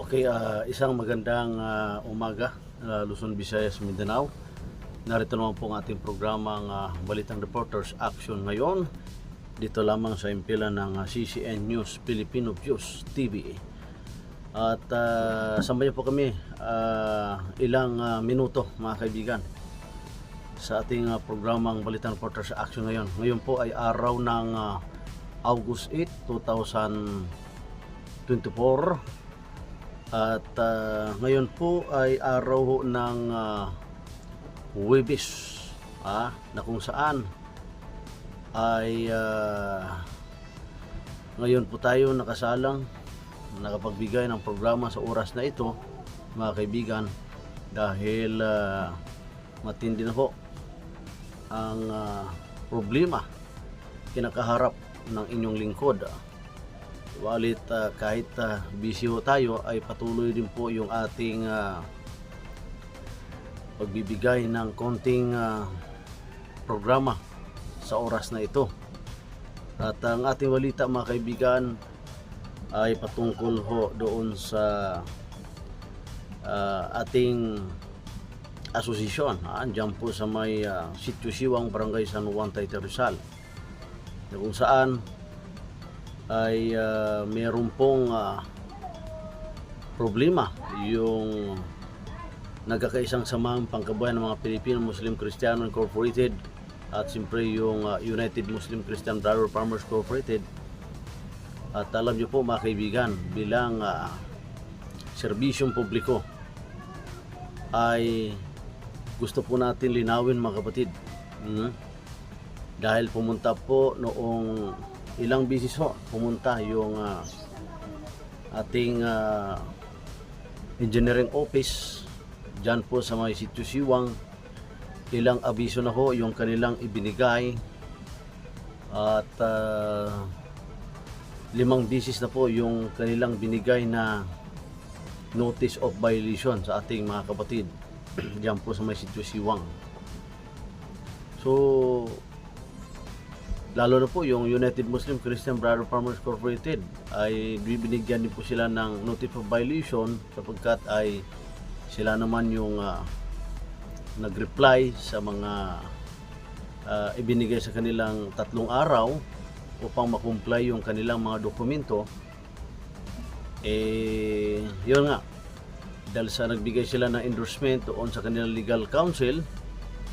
Okay, isang magandang umaga, Luzon, Visayas, Mindanao. Narito naman po ang ating programang Balitang Reporters Action ngayon. Dito lamang sa impilan ng CCN News Filipino Views TV. At sambayan po kami ilang minuto mga kaibigan sa ating programang Balitang Reporters Action ngayon. Ngayon po ay araw ng August 8, 2024. At ngayon po ay araw ng Huwebes, na kung saan ay ngayon po tayo nakasalang nakapagbigay ng programa sa oras na ito mga kaibigan, dahil matindi na po ang problema kinakaharap ng inyong lingkod. Walit kahit busy ho tayo ay patuloy din po yung ating pagbibigay ng konting programa sa oras na ito. At ang ating balita mga kaibigan ay patungkol ho doon sa ating asosasyon dyan po sa may Sitio Siwang, Barangay San Juan, Taytay, Rizal, na kung saan ay mayroon pong problema yung nagkakaisang samahang pangkabuhayan ng mga Pilipino Muslim Kristiyano Incorporated at siyempre yung United Muslim Christian Brother Farmers Incorporated. At alam niyo po mga kaibigan, bilang serbisyong publiko ay gusto po natin linawin mga kapatid, dahil pumunta po noong ilang bisis ho, pumunta yung ating engineering office dyan po sa may Sitio Siwang. Ilang abiso na ho yung kanilang ibinigay at 5 bisis na po yung kanilang binigay na notice of violation sa ating mga kapatid dyan po sa may Sitio Siwang. So lalo na po yung United Muslim Christian Brother Farmers Incorporated ay bibinigyan din po sila ng notice of violation, sapagkat ay sila naman yung nag-reply sa mga ibinigay sa kanilang 3 araw upang makumply yung kanilang mga dokumento. Yun nga, dahil sa nagbigay sila ng endorsement doon sa kanilang legal counsel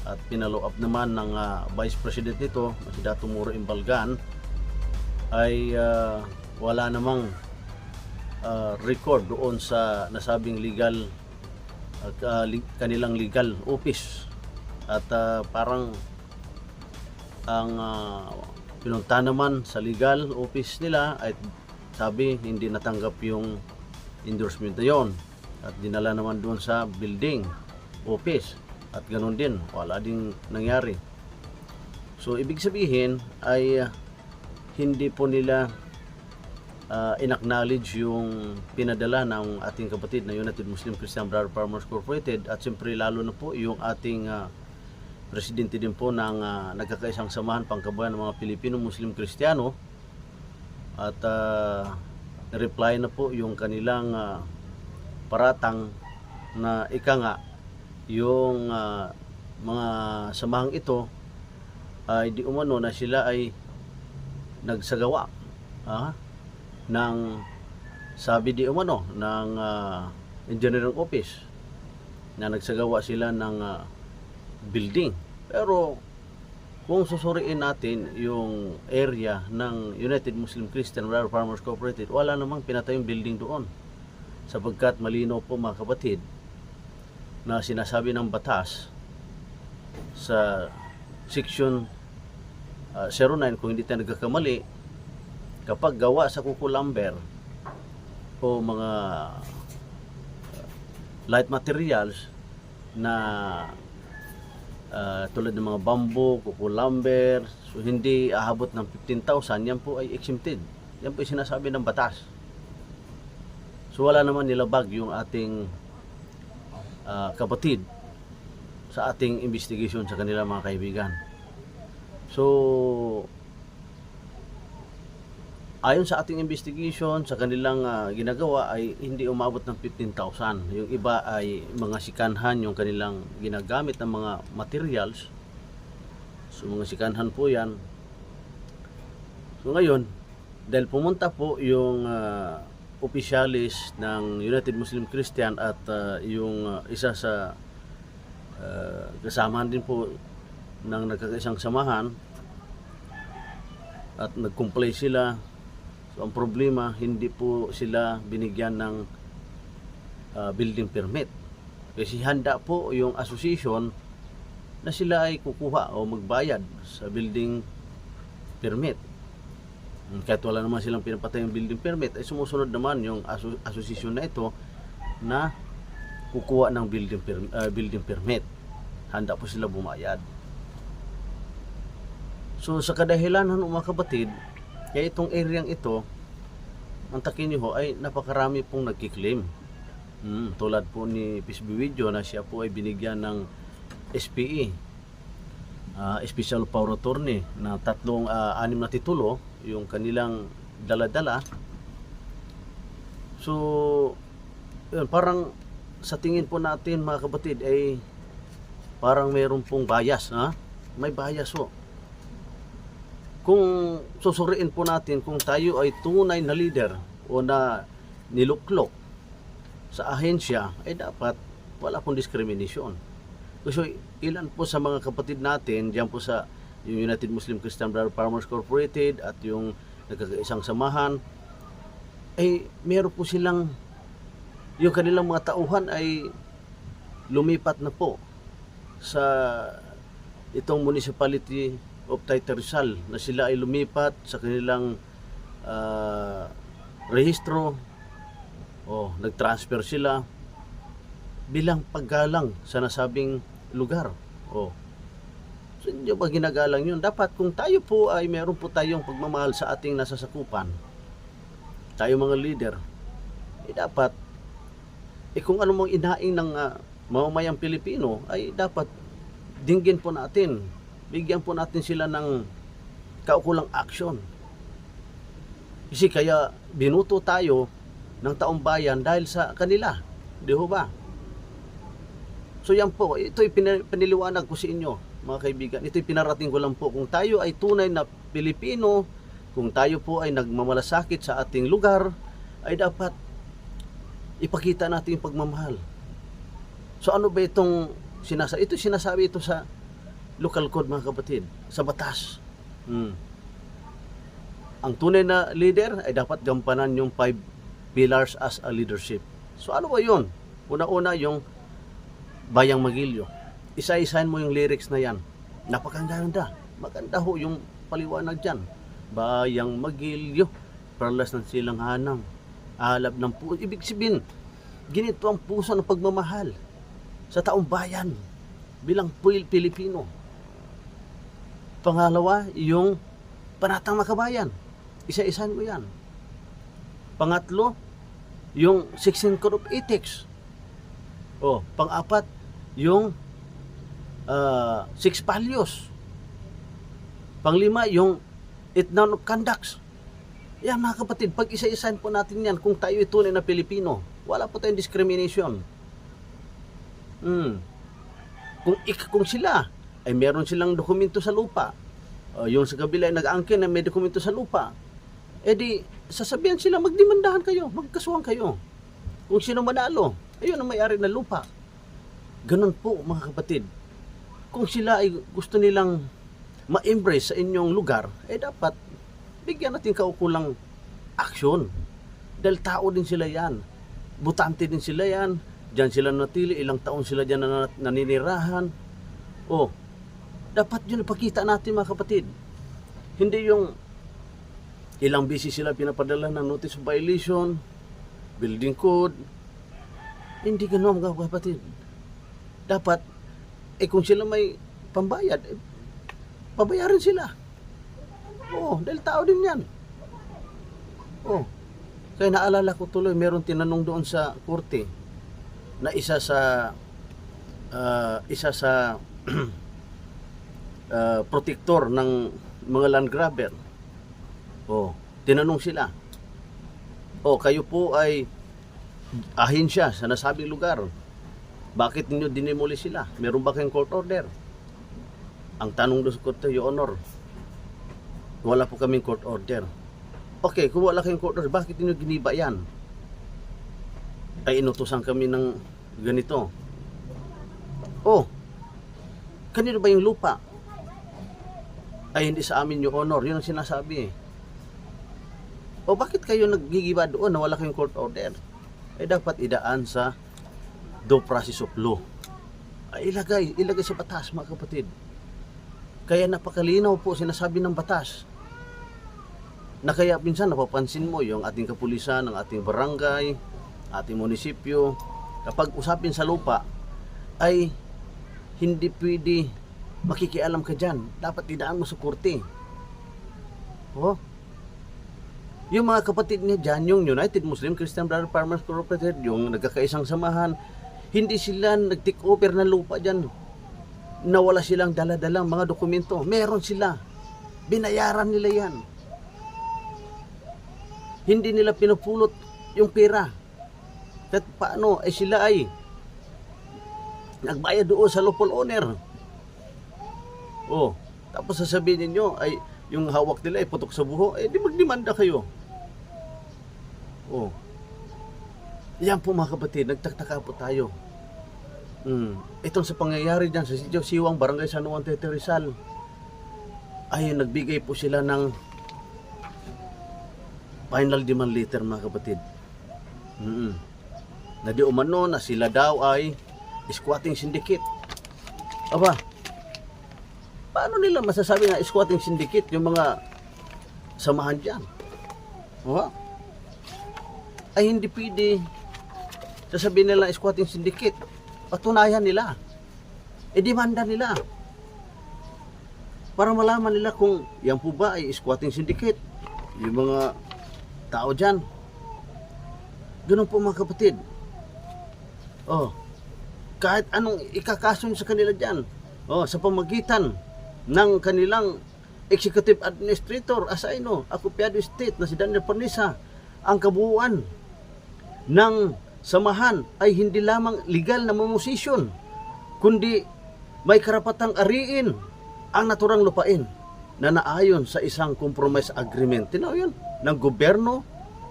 at pinalo up naman ng Vice President nito, si Dato' Muro Imbalgan, ay wala namang record doon sa nasabing legal kanilang legal office. At parang ang pinunta naman sa legal office nila ay sabi hindi natanggap yung endorsement na yon, at dinala naman doon sa building office at ganoon din, wala ding nangyari. So ibig sabihin ay hindi po nila inacknowledge yung pinadala ng ating kapatid na United Muslim Christian Brother Farmers Incorporated, at siyempre lalo na po yung ating presidente din po ng nagkakaisang samahan pangkabuhayan ng mga Pilipino Muslim Kristiyano. At reply na po yung kanilang paratang na ika nga yung mga samahang ito ay di umano na sila ay nagsagawa ng, sabi di umano ng engineering office, na nagsagawa sila ng building. Pero kung susuriin natin yung area ng United Muslim Christian Brother Farmers Incorporated, wala namang pinatayong building doon, sapagkat malinaw po mga kapatid na sinasabi ng batas sa section 09, kung hindi tayo nagkakamali, kapag gawa sa kuko lumber o mga light materials na tulad ng mga bamboo, kuko lumber, so hindi aabot ng 15,000, yan po ay exempted. Yan po ay sinasabi ng batas. So wala naman nilabag yung ating kapatid sa ating investigation sa kanila mga kaibigan. So Ayon sa ating investigation, sa kanilang ginagawa ay hindi umabot ng 15,000. Yung iba ay mga sikanhan yung kanilang ginagamit ng mga materials. So mga sikanhan po yan. So ngayon, dahil pumunta po yung opisyalis ng United Muslim Christian at yung isa sa kasamahan din po ng nagkakaisang samahan at nag-comply sila. So ang problema, hindi po sila binigyan ng building permit. Kasi handa po yung association na sila ay kukuha o magbayad sa building permit. Kahit wala naman silang pinapatay yung building permit, ay sumusunod naman yung association na ito na kukuha ng building permit. Handa po sila bumayad. So sa kadahilanan ng mga kapatid, kaya itong areang ito, ang takin niyo ho, ay napakarami pong nagkiklaim. Tulad po ni Pisby Video na siya po ay binigyan ng SPE, Special Power Attorney, na 6 na titulo, yung kanilang dala-dala. So, yun, parang sa tingin po natin mga kapatid ay parang mayroon pong bias. May bias ho. Kung susuriin po natin kung tayo ay tunay na leader o na niluklok sa ahensya, ay dapat wala pong discrimination. Kasi ilan po sa mga kapatid natin diyan po sa yung United Muslim Christian Brother Farmers Corporated at yung nagkakaisang samahan, ay meron po silang yung kanilang mga tauhan ay lumipat na po sa itong municipality of Taytay Rizal, na sila ay lumipat sa kanilang rehistro o nag-transfer sila bilang paggalang sa nasabing lugar. So hindi ba ginagalang yun? Dapat kung tayo po ay meron po tayong pagmamahal sa ating nasasakupan, tayo mga leader, dapat kung ano mong inaing ng mamamayang Pilipino ay dapat dinggin po natin, bigyan po natin sila ng kaukulang aksyon. Kasi kaya binuto tayo ng taong bayan dahil sa kanila, di ho ba? So yan po, ito'y piniliwanag ko sa inyo mga kaibigan. Ito'y pinarating ko lang po. Kung tayo ay tunay na Pilipino, kung tayo po ay nagmamalasakit sa ating lugar, ay dapat ipakita natin yung pagmamahal. So ano ba itong sinasabi? Ito sinasabi ito sa local code mga kapatid, sa batas. Ang tunay na leader ay dapat gampanan yung 5 pillars as a leadership. So ano ba yun? Una-una yung Bayang Magilyo. Isa-isahin mo yung lyrics na yan. Napakaganda. Maganda ho yung paliwanag dyan. Bayang Magilyo, perlas ng silang hanang, alab ng puso. Ibig sabihin, ginito ang puso ng pagmamahal sa taong bayan bilang Pilipino. Pangalawa, yung panatang makabayan. Isa-isahin mo yan. Pangatlo, yung 16 Code of Ethics. Pang-apat, yung 6 values. Pang-5, yung 8 noun of conducts. Yan mga kapatid, pag isa-isahin po natin yan, kung tayo tunay na Pilipino, wala po tayong discrimination. Kung sila ay meron silang dokumento sa lupa, yung sa kabila ay nag-angkin na may dokumento sa lupa, edi sasabihan sila, magdemandahan kayo, magkasuhan kayo. Kung sino manalo, ayun ang may-ari ng lupa. Ganun po mga kapatid. Kung sila ay gusto nilang ma-embrace sa inyong lugar, dapat bigyan natin kaukulang aksyon. Dahil tao din sila yan. Butante din sila yan. Diyan sila natili, ilang taon sila diyan naninirahan. Dapat yun ipakita natin mga kapatid. Hindi yung ilang beses sila pinapadala ng notice of violation, building code. Hindi ganoon mga kapatid. Dapat, kung sila may pambayad, pabayaran sila. Dahil tao din yan. Kaya naalala ko tuloy, meron tinanong doon sa korte na isa sa protector ng mga land grabber. Tinanong sila, o kayo po ay ahensya sa nasabing lugar. Bakit ninyo dinimoli sila? Meron ba kayong court order? Ang tanong doon sa korte, Your Honor, wala po kaming court order. Okay, kung wala kayong court order, bakit ninyo giniba yan? Ay inutusan kami ng ganito. Oh, kanino ba yung lupa? Ay hindi sa amin, Your Honor. Yun ang sinasabi. O bakit kayo naggigiba doon na wala kayong court order? Ay dapat idaan sa due process of law. Ay ilagay sa batas, mga kapatid. Kaya napakalinaw po sinasabi ng batas. Na kaya minsan napapansin mo yung ating kapulisan, ang ating barangay, ating munisipyo, kapag usapin sa lupa, ay hindi pwede makikialam ka dyan. Dapat idaan mo sa korte. Oh, yung mga kapatid niya dyan, yung United Muslim Christian Brother Farmers Cooperative, yung nagkakaisang samahan, hindi sila nag-take over ng lupa dyan. Nawala silang dala-dalang mga dokumento. Meron sila. Binayaran nila yan. Hindi nila pinupulot yung pera. Kahit paano, ay sila ay nagbayad doon sa lawful owner. Oh, tapos sasabihin ninyo, ay yung hawak nila ay putok sa buho, di magdemanda kayo. Oh. Yan po mga kapatid, nagtaktaka po tayo. Itong sa pangyayari dyan sa Siwang Barangay San Juan Tete Rizal, ay nagbigay po sila ng final demand letter, mga kapatid. Na di umano na sila daw ay squatting syndicate. Aba, paano nila masasabi na squatting syndicate yung mga samahan dyan? Ay hindi pwede sasabihin nila squatting syndicate. Patunayan nila. Demanda nila. Para malaman nila kung yan po ba ay squatting syndicate. Yung mga tao dyan. Ganun po, mga kapatid. Oh, kahit anong ikakasun sa kanila dyan, sa pamagitan ng kanilang executive administrator, assigno, Acopiado State na si Daniel Parnisa, ang kabuuan ng samahan ay hindi lamang legal na mamosisyon, kundi may karapatang ariin ang naturang lupain na naayon sa isang compromise agreement. Tinaw yun, ng gobyerno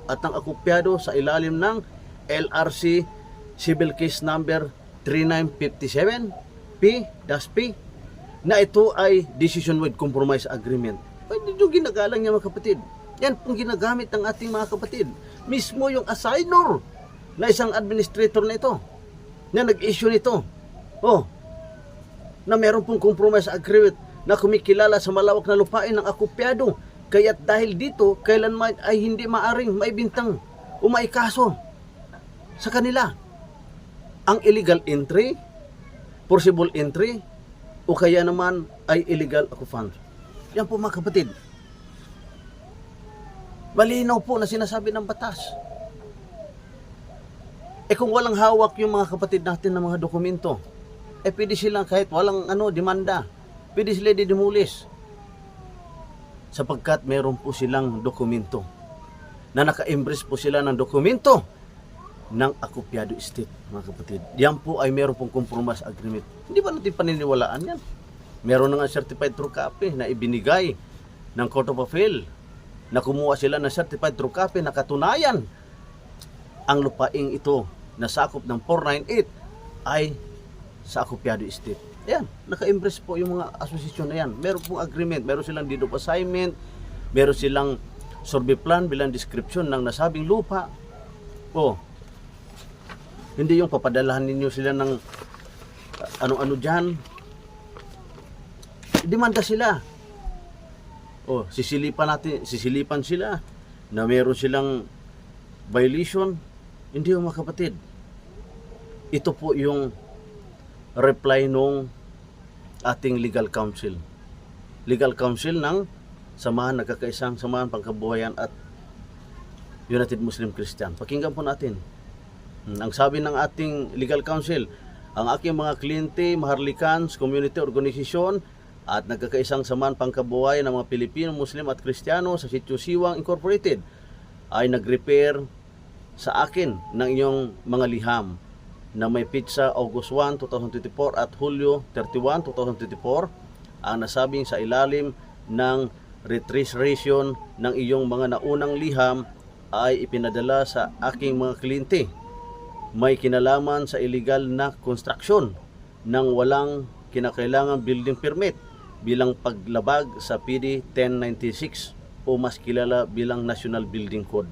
at ng Acopiado sa ilalim ng LRC Civil Case Number 3957 P-P na ito ay decision with compromise agreement. Pwede nyo ginagalang niya, mga kapatid. Yan pong ginagamit ng ating mga kapatid. Mismo yung assignor na isang administrator na ito, na nag-issue nito. Na meron pong compromise agreement na kumikilala sa malawak na lupain ng Acopiado. Kaya't dahil dito, kailanman ay hindi maaring maibintang o maikaso sa kanila ang illegal entry, forcible entry, o kaya naman ay illegal occupation. Yan po, mga kapatid. Malinaw po na sinasabi ng batas. Kung walang hawak yung mga kapatid natin ng mga dokumento, pwede silang kahit walang demanda, pwede sila didemolis. Sapagkat meron po silang dokumento na naka-embrace po sila ng dokumento ng Acopiado State, mga kapatid. Yan po ay meron pong compromise agreement. Hindi ba natin paniniwalaan yan? Meron na nga certified true copy na ibinigay ng Court of Appeal na kumuha sila ng certified true copy na katunayan ang lupaing ito na sakop ng 498 ay sa Acopiado State. Ayan, naka-embrace po yung mga asosasyon na yan. Meron pong agreement, meron silang deed of assignment, meron silang survey plan bilang description ng nasabing lupa. Hindi yung papadalahan ninyo sila ng ano-ano dyan. Demanda sila. Sisilipan sila na meron silang violation. Hindi yung, mga kapatid. Ito po yung reply nung ating legal counsel. Legal counsel ng samahan, nagkakaisang samahan pangkabuhayan at United Muslim Christian. Pakinggan po natin. Ang sabi ng ating legal counsel, ang aking mga kliyente, Maharlikans Community Organization at nagkakaisang samahan pangkabuhay ng mga Pilipino, Muslim at Kristiyano sa Sitio Siwang Incorporated ay nag-repair sa akin ng inyong mga liham na may pitsa August 1, 2024 at Hulyo 31, 2024 ang nasabing sa ilalim ng retracement ng iyong mga naunang liham ay ipinadala sa aking mga kliyente. May kinalaman sa illegal na construction ng walang kinakailangang building permit bilang paglabag sa PD 1096 o mas kilala bilang National Building Code.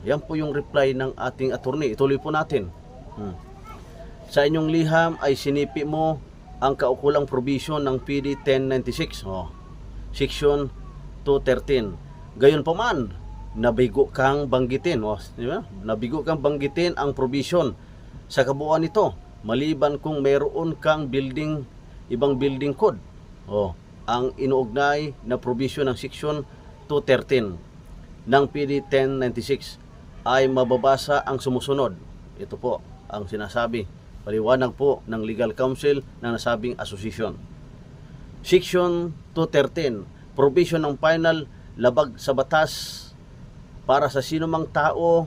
Yan po yung reply ng ating attorney. Ituloy po natin. Sa inyong liham ay sinipi mo ang kaukulang provision ng PD 1096, Section 213. Gayon pa man, nabigo kang banggitin, di ba? Nabigo kang banggitin ang provision sa kabuuan nito, maliban kung meron kang ibang building code. Ang inuugnay na provision ng Section 213 ng PD 1096 ay mababasa ang sumusunod. Ito po ang sinasabi, paliwanag po ng legal counsel ng nasabing association. Section 213, provision ng final labag sa batas para sa sinumang tao,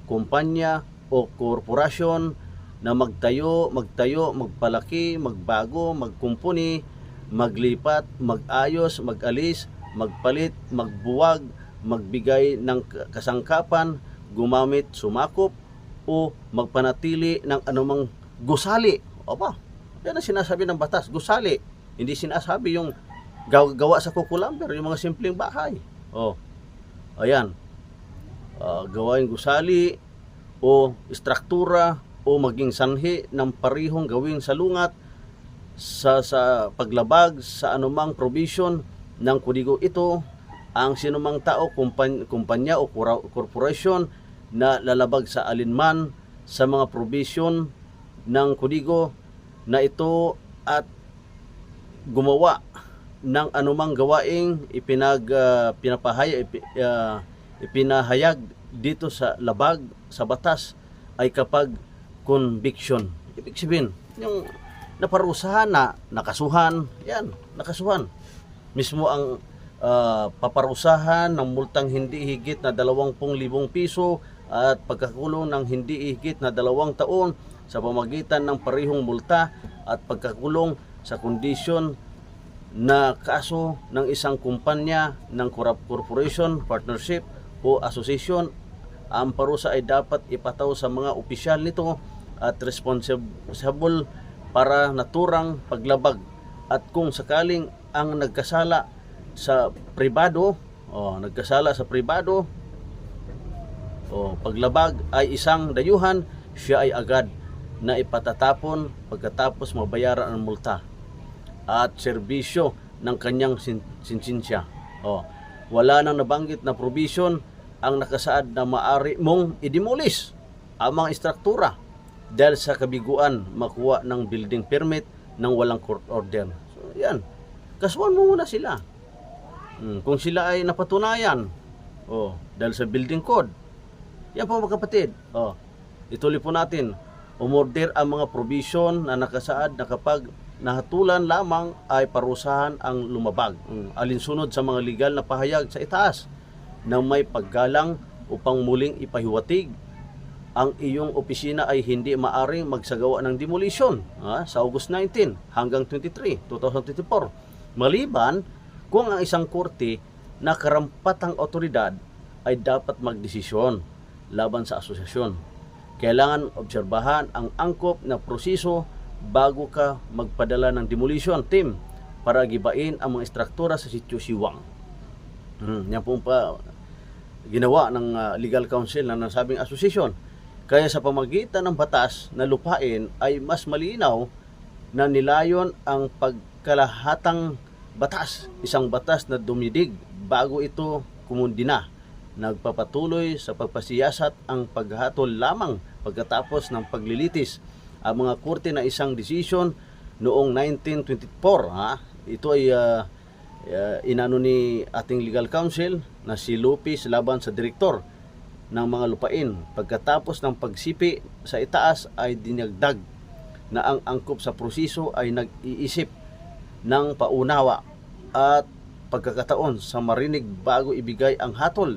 kumpanya o korporasyon na magtayo, magpalaki, magbago, magkumpuni, maglipat, mag-ayos, mag-alis, magpalit, magbuwag, magbigay ng kasangkapan, gumamit, sumakop, o magpanatili ng anumang gusali. Yan ang sinasabi ng batas, gusali. Hindi sinasabi yung gawa sa kukulamber, yung mga simpleng bahay. Ayan. Gawain gusali o istruktura o maging sanhi ng parihong gawin sa lungat sa paglabag sa anumang provision ng kodigo ito, ang sinumang tao, kumpanya o korporasyon na lalabag sa alinman sa mga provision ng kodigo na ito at gumawa ng anumang gawaing ipinahayag dito sa labag sa batas ay kapag conviction. Ibig sabihin, yung naparusahan na nakasuhan, nakasuhan. Mismo ang paparusahan ng multang hindi higit na 20,000 piso at pagkakulong ng hindi higit na 2 taon sa pamagitan ng parehong multa at pagkakulong sa kondisyon na kaso ng isang kumpanya ng corporation, partnership o association. Ang parusa ay dapat ipataw sa mga opisyal nito at responsible para naturang paglabag. At kung sakaling ang nagkasala sa pribado, paglabag ay isang dayuhan, siya ay agad na ipatatapon pagkatapos mabayaran ang multa at serbisyo ng kanyang sinsensya. Wala nang nabanggit na provision ang nakasaad na maaari mong i-demolish ang mga istruktura dahil sa kabiguan makuha ng building permit ng walang court order. So, yan. Kasuhan mo muna sila. Kung sila ay napatunayan, dahil sa building code. Yan po mga kapatid. Ituloy po natin. Umorder ang mga provision na nakasaad na kapag nahatulan lamang ay parusahan ang lumabag. Alinsunod sa mga legal na pahayag sa itaas na may paggalang upang muling ipahiwatig ang iyong opisina ay hindi maaring magsagawa ng demolition sa August 19 hanggang 23, 2024. Maliban kung ang isang korte na karampatang otoridad ay dapat magdesisyon laban sa asosasyon. Kailangan obserbahan ang angkop na proseso bago ka magpadala ng demolition team para gibain ang mga istruktura sa Sitio Siwang. Yan po pa ginawa ng legal counsel na nasabing asosasyon. Kaya sa pamagitan ng batas na lupain ay mas malinaw na nilayon ang pagkalahatang batas, isang batas na dumidig bago ito kumundina. Nagpapatuloy sa pagpasiyasat ang paghatol lamang pagkatapos ng paglilitis ang mga korte na isang desisyon noong 1924. Ito ay inano ni ating legal counsel na si Lopez laban sa direktor ng mga lupain. Pagkatapos ng pagsipi sa itaas ay dinagdag na ang angkop sa proseso ay nag-iisip ng paunawa at pagkakataon sa marinig bago ibigay ang hatol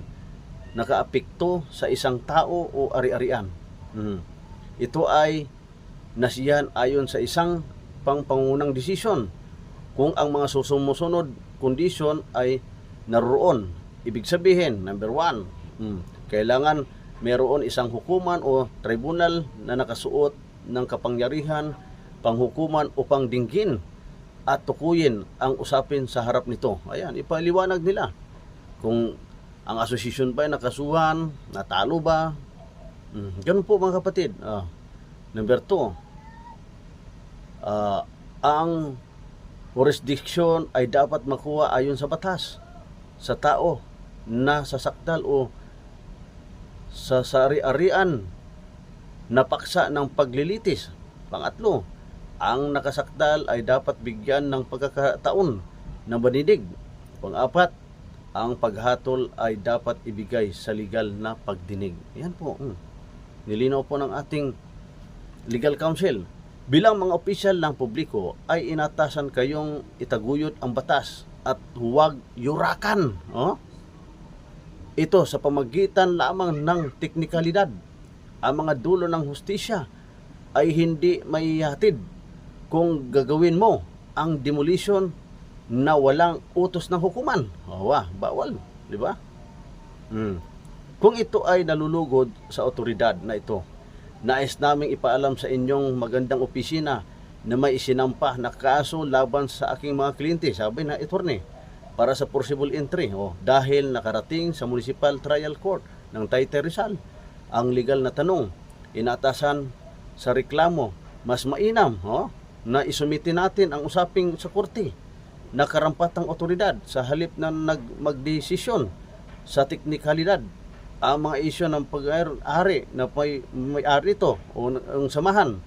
nakaapekto sa isang tao o ari-arian. Ito ay nasiyahan ayon sa isang pangpangunang desisyon kung ang mga sumusunod kondisyon ay naroon. Ibig sabihin, number 1, kailangan meron isang hukuman o tribunal na nakasuot ng kapangyarihan, panghukuman upang dinggin at tukuyin ang usapin sa harap nito. Ayan, ipaliwanag nila kung ang asosasyon ba ay nakasuhan, natalo ba. Ganun po mga kapatid. Number 2, ang jurisdiction ay dapat makuha ayon sa batas sa tao na sasakdal o sa sari-arian na paksa ng paglilitis. Pangatlo, ang nakasakdal ay dapat bigyan ng pagkakataon na maninig. Pang-apat, ang paghatol ay dapat ibigay sa legal na pagdinig. Yan po. Nilinaw po ng ating legal counsel. Bilang mga opisyal ng publiko ay inatasan kayong itaguyod ang batas at huwag yurakan. Ito sa pamagitan lamang ng teknikalidad. Ang mga dulo ng hustisya ay hindi maihatid kung gagawin mo ang demolition na walang utos ng hukuman. Bawal, di ba? Kung ito ay nalulugod sa otoridad na ito, nais naming ipaalam sa inyong magandang opisina na may isinampa na kaso laban sa aking mga kliyente, sabi na attorney, para sa forcible entry dahil nakarating sa Municipal Trial Court ng Taytay Rizal. Ang legal na tanong, inatasan sa reklamo, mas mainam na isumiti natin ang usaping sa korte na karampatang otoridad sa halip na magdesisyon sa teknikalidad. Ang mga isyu ng pag-ari na may-ari ito o ang samahan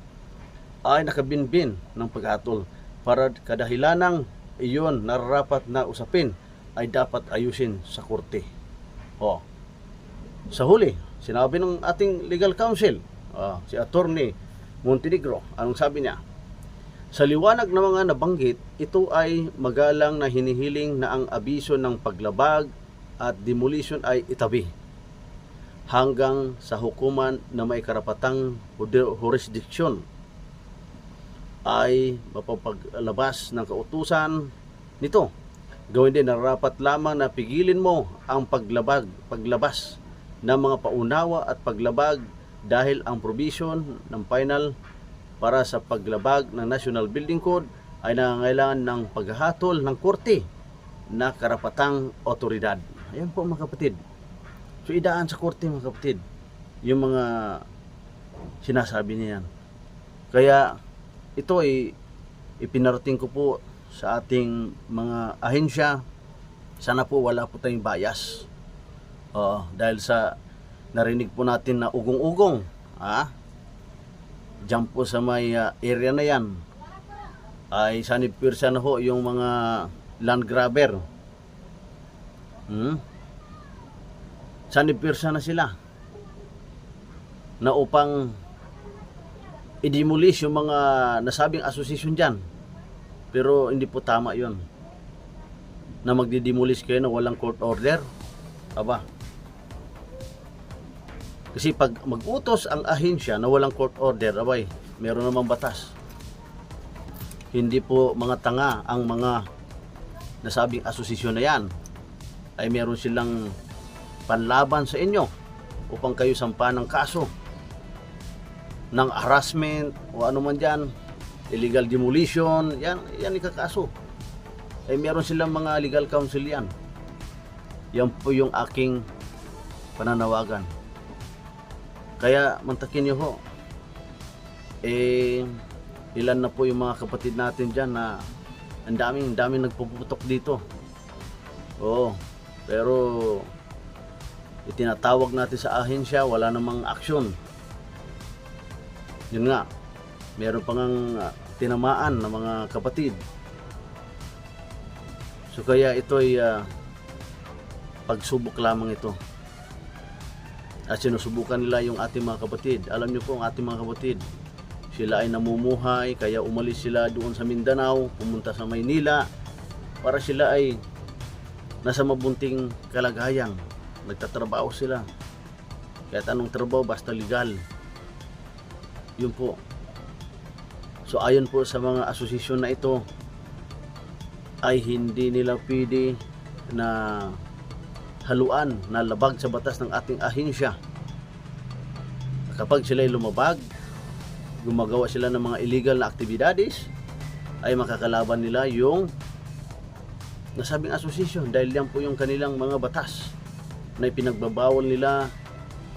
ay nakabinbin ng paghatol para kadahilanang iyon nararapat na usapin ay dapat ayusin sa korte. Sa huli, sinabi ng ating legal counsel, si Attorney Montenegro, anong sabi niya? Sa liwanag ng mga nabanggit, ito ay magalang na hinihiling na ang abiso ng paglabag at demolition ay itabi hanggang sa hukuman na may karapatang jurisdiction ay mapapaglabas ng kautusan nito. Gawin din nararapat lamang na pigilin mo ang paglabas ng mga paunawa at paglabag dahil ang provision ng final para sa paglabag ng National Building Code ay nangangailangan ng paghahatol ng korte na karapatang otoridad. Ayan po mga kapatid. So idaan sa korte mga kapatid yung mga sinasabi niyan. Kaya ito ay ipinarating ko po sa ating mga ahensya. Sana po wala po tayong bias. Dahil sa narinig po natin na ugong-ugong. Diyan po sa may area na yan ay sanipirsa na ho yung mga land grabber. Sanipirsa na sila na upang i-demolish yung mga nasabing asosasyon dyan. Pero hindi po tama yun na magdi-demolish kayo na walang court order. Kasi pag mag-utos ang ahensya na walang court order, meron namang batas. Hindi po mga tanga ang mga nasabing asosasyon na yan. Ay meron silang panlaban sa inyo upang kayo sampa ng kaso ng harassment o ano man dyan, illegal demolition, yan ikakaso. Ay meron silang mga legal counsel yan. Yan po yung aking pananawagan. Kaya mantakin nyo ho, ilan na po yung mga kapatid natin dyan na ang daming nagpuputok dito. Pero itinatawag natin sa ahensya, wala namang aksyon. Yun nga, meron pa ngang tinamaan ng mga kapatid. So kaya ito ay pagsubok lamang ito. At sinusubukan nila yung ating mga kapatid. Alam niyo po ang ating mga kapatid, sila ay namumuhay, kaya umalis sila doon sa Mindanao, pumunta sa Maynila para sila ay nasa mabunting kalagayan. Nagtatrabaho sila. Kahit anong trabaho, basta legal. Yun po. So ayon po sa mga asosasyon na ito, ay hindi nila pwede na haluan na labag sa batas ng ating ahensya. Kapag sila ay lumabag, gumagawa sila ng mga illegal na aktibidades, ay makakalaban nila yung nasabing asosasyon dahil yan po yung kanilang mga batas na ipinagbabawal nila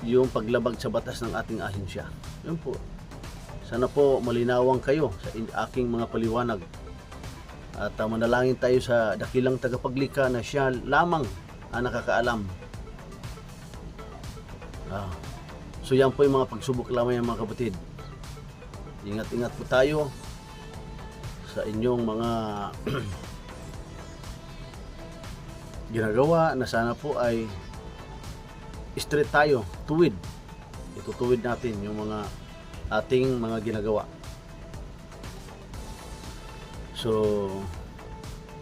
yung paglabag sa batas ng ating ahensya. Yun po. Sana po malinawang kayo sa aking mga paliwanag. At manalangin tayo sa dakilang tagapaglikha na siya lamang ang nakakaalam. So yan po yung mga pagsubok lamang mga kapatid. Ingat-ingat po tayo sa inyong mga ginagawa na sana po ay straight tayo, tuwid. Itutuwid natin yung mga ating mga ginagawa. So,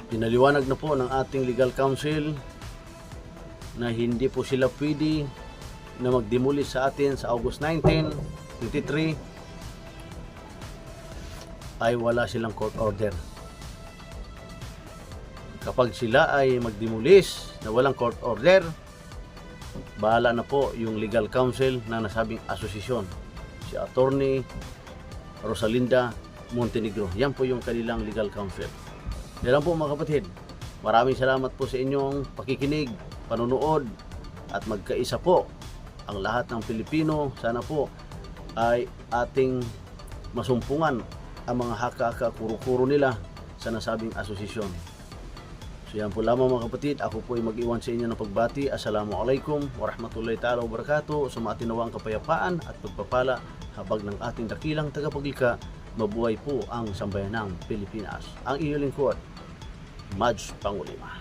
pinaliwanag na po ng ating legal counsel na hindi po sila pwede na magdemolish sa atin sa August 19, 23 ay wala silang court order. Kapag sila ay magdemolish na walang court order, bahala na po yung legal counsel na nasabing asosasyon, si Attorney Rosalinda Montenegro. Yan po yung kanilang legal counsel. Yan po mga kapatid. Maraming salamat po sa inyong pakikinig, panonood, at magkaisa po ang lahat ng Pilipino. Sana po ay ating masumpungan ang mga haka-haka, kuro-kuro nila sa nasabing asosasyon. So yan po lamang mga kapatid. Ako po ay mag-iwan sa inyo ng pagbati. Assalamualaikum warahmatullahi ta'ala wabarakatuh. Sumatinawang kapayapaan at pagpapala habag ng ating dakilang tagapaglikha. Mabuhay po ang sambayanang Pilipinas. Ang inyong lingkod, Madge Pangulima.